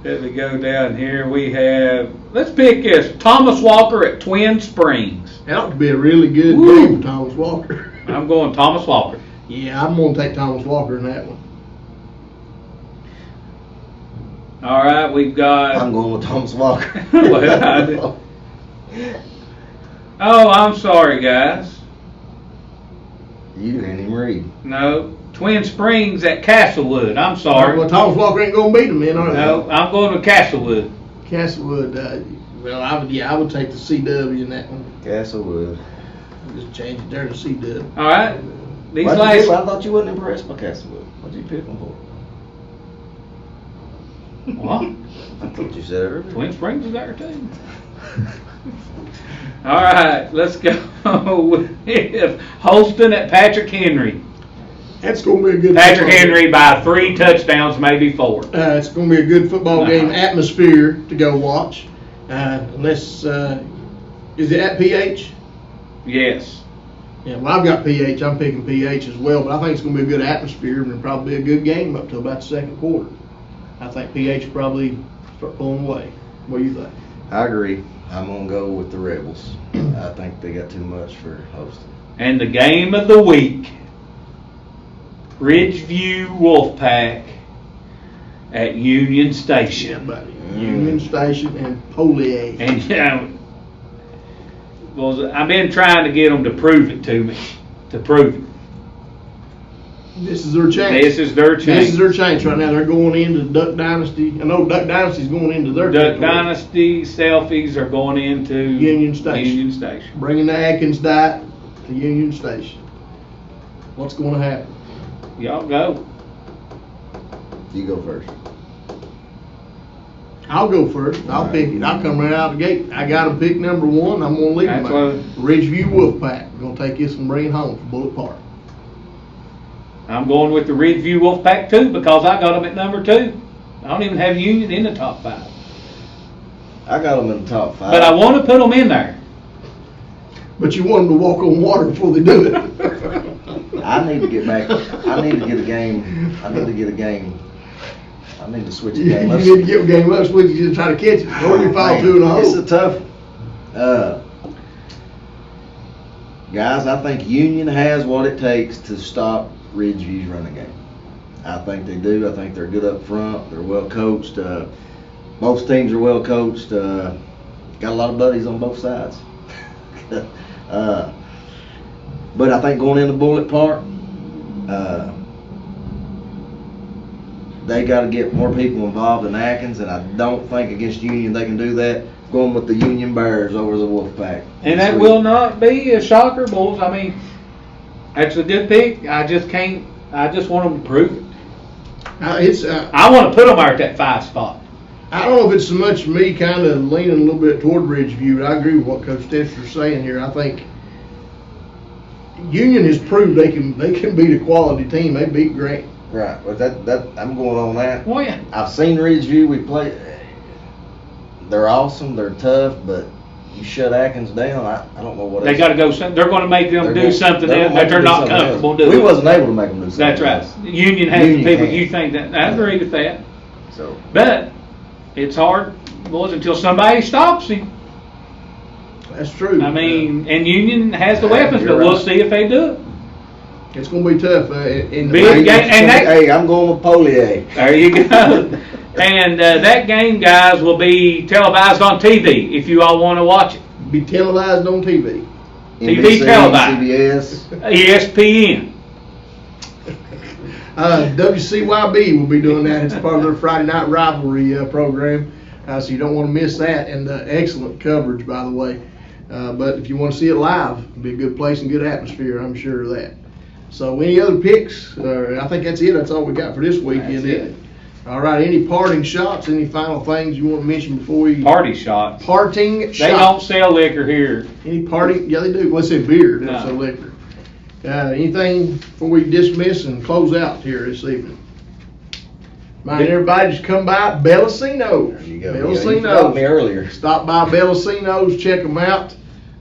Let me go down here. We have. Let's pick this. Thomas Walker at Twin Springs. That ought to be a really good Woo. game for Thomas Walker. I'm going Thomas Walker. Yeah, I'm going to take Thomas Walker in that one. All right, we've got. I'm going with Thomas Walker. Well, oh, I'm sorry, guys. You didn't even read. No, Twin Springs at Castlewood. I'm sorry. Well, Thomas Walker ain't going to beat them in, are they? No, I'm going with Castlewood. Castlewood, well, I would take the CW in that one. Castlewood. Just change it there to CW. All right. These I last. thought you wasn't impressed by Castlewood. What'd you pick them for? What? I thought you said it earlier. Twin Springs is there too. All right, let's go with Holston at Patrick Henry. That's going to be a good Patrick football Henry by 3 touchdowns, maybe 4. game. It's going to be a good football game atmosphere to go watch. Unless, is it at PH? Yes. Yeah, well, I've got PH. I'm picking PH as well, but I think it's going to be a good atmosphere and probably a good game up to about the second quarter. I think PH will probably start pulling away. What do you think? I agree. I'm going to go with the Rebels. I think they got too much for Holston. And the game of the week, Ridgeview Wolfpack at Union Station. Yeah, buddy. Union Station and Polier. And you know, well, I've been trying to get them to prove it to me, to prove it. This is their chance. This is their chance. This is their chance right now. They're going into Duck Dynasty. I know Duck Dynasty's going into their Duck territory. Dynasty selfies are going into Union Station. Union Station. Bringing the Atkins diet to Union Station. What's going to happen? Y'all go. You go first. I'll go first. I'll pick it. I'll come right out the gate. I got them pick number 1. I'm going to leave them That's out. what- Ridgeview Wolfpack. Going to take this and bring it home from Bullet Park. I'm going with the Ridgeview Wolfpack too because I got them at number 2. I don't even have Union in the top 5. I got them in the top 5. But I want to put them in there. But you want them to walk on water before they do it. I need to get back. I need to get a game. I need to get a game. I need to switch a game up. You need to get a game up, switch it, try to catch it. Or you fall Man, 2 in a hole. It's a tough. Guys, I think Union has what it takes to stop Ridgeview's running game. I think they do. I think they're good up front. They're well coached. Most teams are well coached. Got a lot of buddies on both sides. But I think going into Bullet Park, they got to get more people involved in Atkins, and I don't think against Union they can do that. Going with the Union Bears over the Wolfpack. And that will not be a shocker, Bulls. I mean, that's a good pick. I just want them to prove it. I want to put them there at that 5 spot. I don't know if it's so much me kind of leaning a little bit toward Ridgeview, but I agree with what Coach Tetcher's saying here. I think Union has proved they can beat a quality team. They beat Grant. Right, but that I'm going on that. Oh yeah. I've seen Ridgeview. We play. They're awesome. They're tough, but you shut Atkins down. I don't know what They got to go. They're going to make them do something that they're not comfortable doing. We wasn't able to make them do something. That's right. else. Union has the people. can. You think that? I agree with that. So, But it's hard, boys, until somebody stops him. That's true. I mean, and Union has the Yeah, weapons, you're but we'll right. see if they do it. It's going to be tough. In the Big game. And that- hey, I'm going with Polier. There you go. And that game, guys, will be televised on TV if you all want to watch it. be televised on TV. TV televised. CBS. ESPN. WCYB will be doing that. It's part of their Friday night rivalry program, so you don't want to miss that. And excellent coverage, by the way. But if you want to see it live, it'll be a good place and good atmosphere, I'm sure of that. So any other picks? I think that's it. That's all we got for this week, isn't it? All right, any parting shots, any final things you want to mention before we... Party shots. Parting shots. They don't sell liquor here. Any parting? Yeah, they do. Let's say beer. They don't sell liquor. Anything before we dismiss and close out here this evening? Mind everybody just come by Bellacino'S. There you go. Bellacino'S. You forgot me earlier. Stop by Bellacino'S, check them out.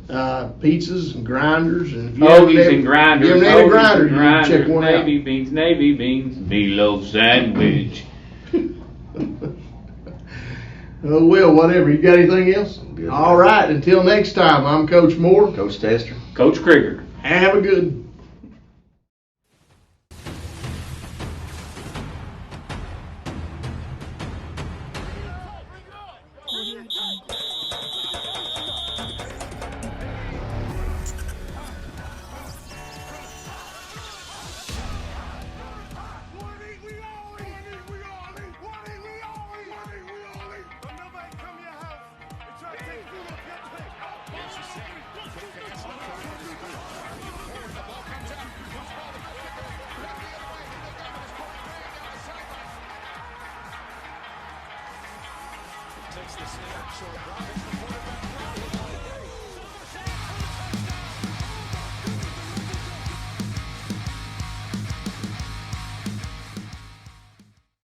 Pizzas and grinders. And if you Hoagies and grinders. You haven't had a grinder, you grinders, can check one out. Navy beans, meatloaf sandwich. Oh, well, whatever. You got anything else? Good. All right. Until next time, I'm Coach Moore. Coach Tester. Coach Crigger. Have a good Takes the snap, short drop, hits the quarterback.